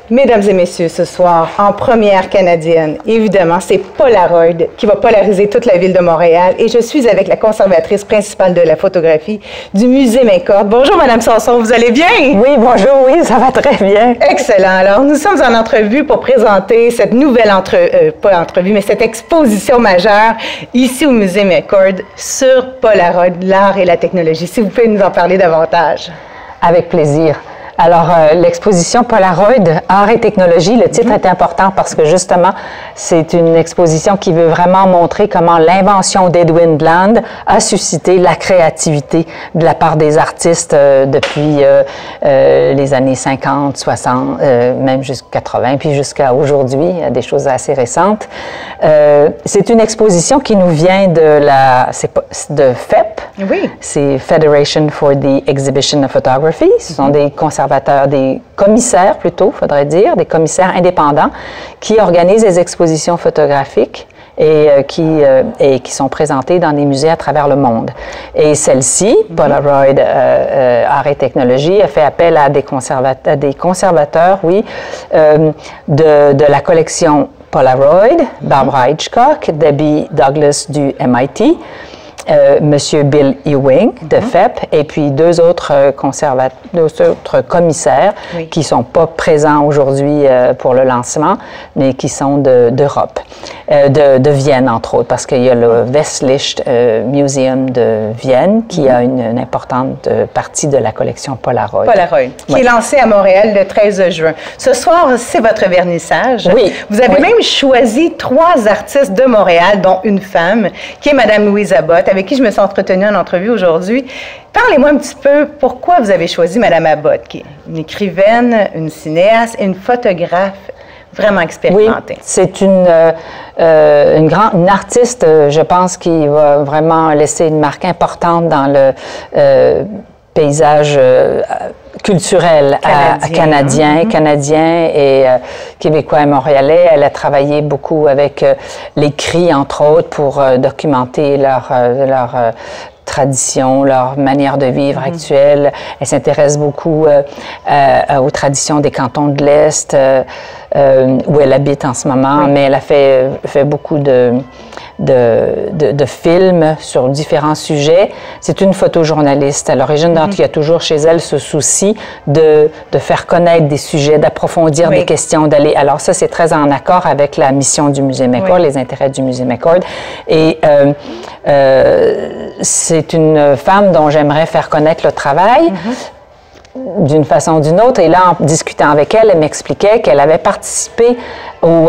Mesdames et messieurs, ce soir, en première canadienne, évidemment, c'est Polaroid qui va polariser toute la ville de Montréal. Et je suis avec la conservatrice principale de la photographie du Musée McCord. Bonjour, Madame Sanson, vous allez bien? Oui, bonjour, oui, ça va très bien. Excellent. Alors, nous sommes en entrevue pour présenter cette nouvelle cette exposition majeure ici au Musée McCord sur Polaroid, l'art et la technologie. Si vous pouvez nous en parler davantage. Avec plaisir. Alors, l'exposition Polaroid, art et technologie, le titre est important parce que justement, c'est une exposition qui veut vraiment montrer comment l'invention d'Edwin Bland a suscité la créativité de la part des artistes depuis les années 50, 60, même jusqu'à 80, puis jusqu'à aujourd'hui, des choses assez récentes. C'est une exposition qui nous vient de FEP. Oui. C'est Federation for the Exhibition of Photography. Ce sont des des commissaires plutôt, faudrait dire, des commissaires indépendants qui organisent des expositions photographiques et qui sont présentées dans des musées à travers le monde. Et celle-ci, Polaroid Art et Technologie, a fait appel à des conservateurs, oui, de la collection Polaroid, Barbara Hitchcock, Debbie Douglas du MIT, Monsieur Bill Ewing de FEP et puis deux autres commissaires qui ne sont pas présents aujourd'hui pour le lancement, mais qui sont d'Europe, de Vienne entre autres, parce qu'il y a le Westlicht Museum de Vienne qui a une importante partie de la collection Polaroid. Polaroid, qui est lancée à Montréal le 13 juin. Ce soir, c'est votre vernissage. Oui. Vous avez même choisi 3 artistes de Montréal, dont une femme, qui est Mme Louise Abbott, avec qui je me suis entretenue en entrevue aujourd'hui. Parlez-moi un petit peu pourquoi vous avez choisi Mme Abbott, qui est une écrivaine, une cinéaste et une photographe vraiment expérimentée. Oui, c'est une artiste, je pense, qui va vraiment laisser une marque importante dans le paysage culturel canadien et québécois et montréalais. Elle a travaillé beaucoup avec les Cris, entre autres, pour documenter leur tradition, leur manière de vivre actuelle. Elle s'intéresse beaucoup aux traditions des cantons de l'Est, où elle habite en ce moment, mais elle a fait beaucoup de films sur différents sujets. C'est une photojournaliste à l'origine, donc il y a toujours chez elle ce souci de faire connaître des sujets, d'approfondir des questions, d'aller... Alors ça, c'est très en accord avec la mission du Musée McCord, les intérêts du Musée McCord. Et c'est une femme dont j'aimerais faire connaître le travail. D'une façon ou d'une autre. Et là, en discutant avec elle, elle m'expliquait qu'elle avait participé au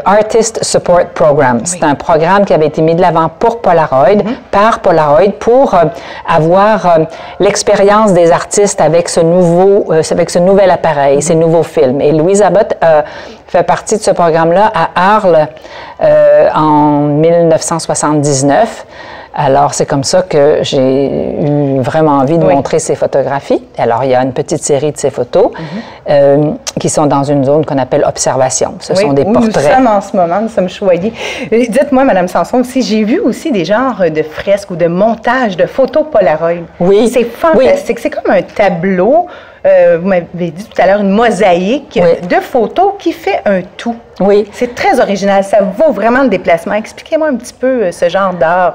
Artist Support Program. C'est un programme qui avait été mis de l'avant pour Polaroid, par Polaroid, pour avoir l'expérience des artistes avec ce nouvel appareil, ces nouveaux films. Et Louise Abbott fait partie de ce programme-là à Arles en 1979. Alors, c'est comme ça que j'ai eu vraiment envie de montrer ces photographies. Alors, il y a une petite série de ces photos qui sont dans une zone qu'on appelle observation. Ce sont des portraits. Nous sommes en ce moment, nous sommes choyés. Dites-moi, Mme Sanson, aussi, j'ai vu aussi des genres de fresques ou de montages de photos Polaroid. Oui. C'est fantastique. C'est comme un tableau. Vous m'avez dit tout à l'heure une mosaïque de photos qui fait un tout. Oui. C'est très original. Ça vaut vraiment le déplacement. Expliquez-moi un petit peu ce genre d'art.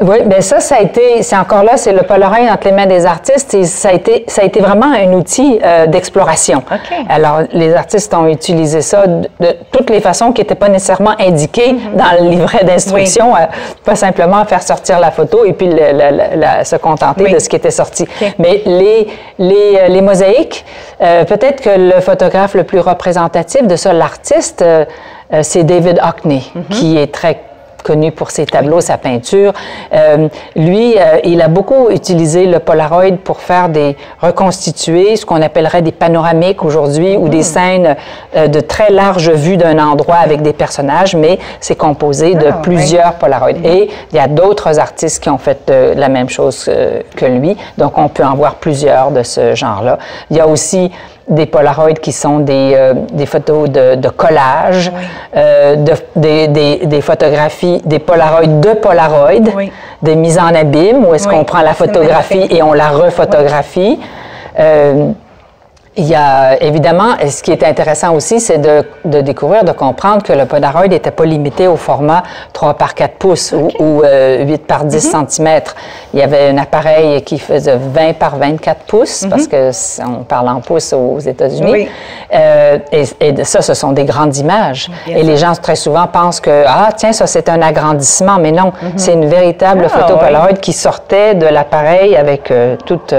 Oui, bien ça a été, c'est encore là, c'est le Polaroid entre les mains des artistes et ça a été vraiment un outil d'exploration. Alors, les artistes ont utilisé ça de toutes les façons qui n'étaient pas nécessairement indiquées dans le livret d'instruction, pas simplement faire sortir la photo et puis se contenter de ce qui était sorti. Mais les mosaïques, peut-être que le photographe le plus représentatif de ça, l'artiste, c'est David Hockney, qui est très connu pour ses tableaux, sa peinture. Lui, il a beaucoup utilisé le Polaroid pour reconstituer ce qu'on appellerait des panoramiques aujourd'hui ou des scènes de très large vue d'un endroit avec des personnages, mais c'est composé de plusieurs Polaroids. Et il y a d'autres artistes qui ont fait la même chose que lui, donc on peut en voir plusieurs de ce genre-là. Il y a aussi des Polaroids qui sont des photos de collage, des photographies, des Polaroids de Polaroid, des mises en abîme, où est-ce qu'on prend la photographie et on la refotographie. Il y a évidemment, ce qui est intéressant aussi, c'est de découvrir, de comprendre que le Polaroid n'était pas limité au format 3 par 4 pouces ou 8 par 10 cm. Il y avait un appareil qui faisait 20 par 24 pouces, parce que on parle en pouces aux États-Unis. Oui. Et ça, ce sont des grandes images. Et les gens très souvent pensent que, ah tiens, ça c'est un agrandissement, mais non, c'est une véritable photo Polaroid qui sortait de l'appareil avec toute...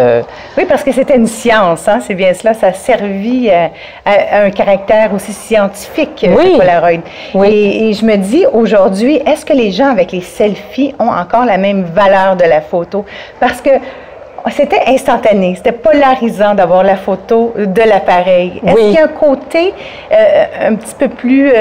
Oui, parce que c'était une science, hein, c'est bien cela. Ça a servi à un caractère aussi scientifique, le Polaroid. Oui. Et je me dis, aujourd'hui, est-ce que les gens avec les selfies ont encore la même valeur de la photo? Parce que c'était instantané, c'était polarisant d'avoir la photo de l'appareil. Est-ce qu'il y a un côté un petit peu plus...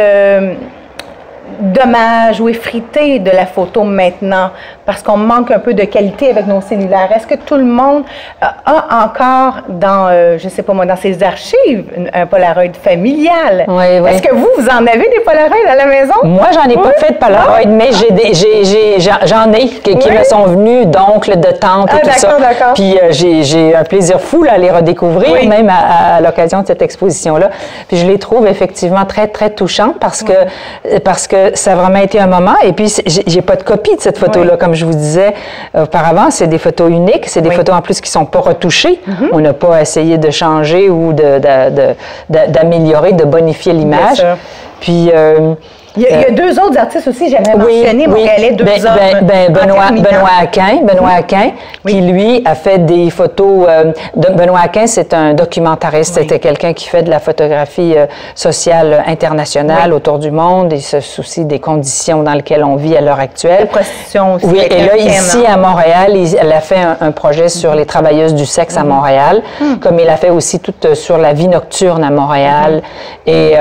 dommage ou effrité de la photo maintenant, parce qu'on manque un peu de qualité avec nos cellulaires. Est-ce que tout le monde a encore dans, je sais pas moi, dans ses archives, un Polaroid familial? Oui, oui. Est-ce que vous en avez des Polaroids à la maison? Moi, j'en ai pas fait de Polaroid, mais j'en ai qui me sont venus d'oncles, de tantes et tout ça. D'accord. Puis j'ai un plaisir fou à les redécouvrir, même à l'occasion de cette exposition-là. Puis je les trouve effectivement très, très touchants parce que ça a vraiment été un moment. Et puis, j'ai pas de copie de cette photo-là, comme je vous disais auparavant. C'est des photos uniques. C'est des photos en plus qui sont pas retouchées. On n'a pas essayé de changer ou d'améliorer, de bonifier l'image. Puis... il y a deux autres artistes aussi, j'aimerais mentionner, Montréalais, Benoît Aquin, qui lui a fait des photos. Benoît Aquin, c'est un documentariste. C'était quelqu'un qui fait de la photographie sociale internationale autour du monde. Il se soucie des conditions dans lesquelles on vit à l'heure actuelle. La prostitution aussi. Oui, et là, ici à Montréal, elle a fait un projet sur les travailleuses du sexe à Montréal, comme il a fait aussi tout sur la vie nocturne à Montréal. Et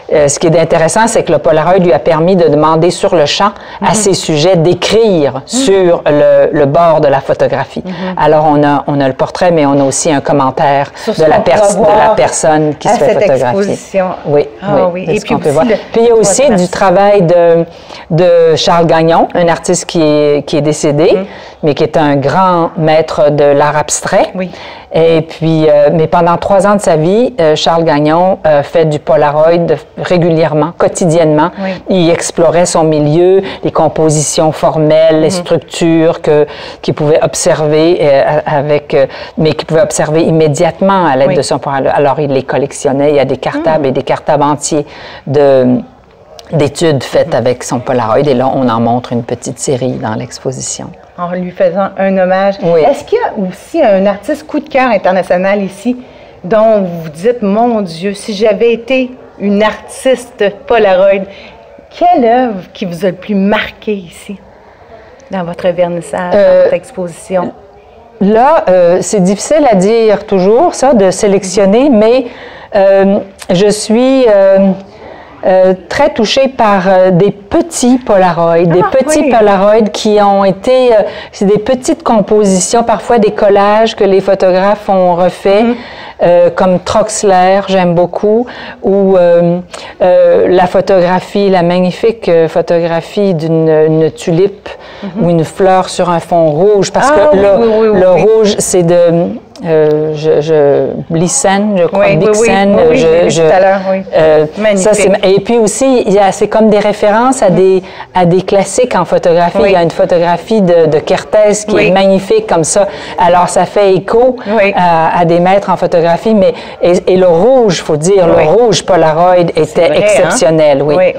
ce qui est intéressant, c'est que le Polaroid lui a permis de demander sur le champ à ses sujets d'écrire sur le bord de la photographie. Alors, on a le portrait, mais on a aussi un commentaire de la personne qui se fait photographier. Oui, oui. Et puis, puis il y a aussi du travail de Charles Gagnon, un artiste qui est décédé, mais qui est un grand maître de l'art abstrait. Oui. Et puis, mais pendant 3 ans de sa vie, Charles Gagnon fait du Polaroid régulièrement, quotidiennement. Oui. Il explorait son milieu, les compositions formelles, les structures qu'il pouvait observer mais qu'il pouvait observer immédiatement à l'aide de son Polaroid. Alors, il les collectionnait. Il y a des cartables et des cartables entiers d'études faites avec son Polaroid. Et là, on en montre une petite série dans l'exposition. En lui faisant un hommage. Oui. Est-ce qu'il y a aussi un artiste coup de cœur international ici dont vous dites, mon Dieu, si j'avais été une artiste Polaroid, quelle œuvre qui vous a le plus marqué ici, dans votre vernissage, dans votre exposition? Là, c'est difficile à dire toujours, ça, de sélectionner, mais je suis... très touchée par des petits Polaroids, Polaroids qui ont été, c'est des petites compositions, parfois des collages que les photographes ont refait, comme Troxler, j'aime beaucoup, ou la photographie, la magnifique photographie d'une tulipe ou une fleur sur un fond rouge, parce que le rouge, c'est de... Blixen, je crois, Blixen. Tout à l'heure, magnifique. Et puis aussi, c'est comme des références à des classiques en photographie. Il y a une photographie de Kertész qui est magnifique comme ça. Alors, ça fait écho à des maîtres en photographie, mais et le rouge, il faut dire, le rouge Polaroid était exceptionnel. Hein? Oui.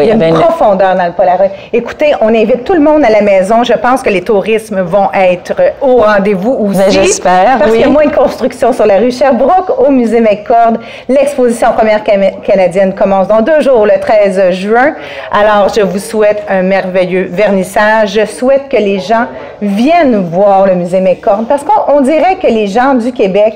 Il y a une profondeur dans le Polaroid. Écoutez, on invite tout le monde à la maison. Je pense que les tourismes vont être au rendez-vous aussi. Mais j'espère. Parce qu'il y a moins de construction sur la rue Sherbrooke, au musée McCord. L'exposition Première canadienne commence dans 2 jours, le 13 juin. Alors, je vous souhaite un merveilleux vernissage. Je souhaite que les gens viennent voir le musée McCord, parce qu'on dirait que les gens du Québec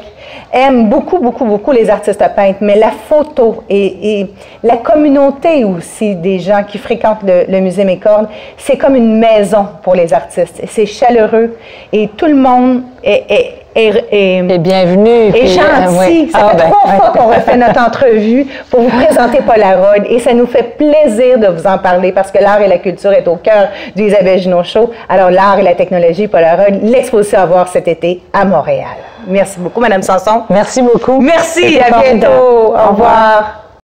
aiment beaucoup les artistes peintres, mais la photo et la communauté aussi des gens qui fréquentent le musée McCord, c'est comme une maison pour les artistes. C'est chaleureux et tout le monde est et bienvenue. Et gentil. Ça fait 3 fois qu'on refait notre entrevue pour vous présenter Polaroid et ça nous fait plaisir de vous en parler parce que l'art et la culture est au cœur du Isabelle Junot Show. Alors, l'art et la technologie Polaroid, l'exposition à voir cet été à Montréal. Merci beaucoup, Madame Sanson. Merci beaucoup. Merci, à bientôt. Au revoir.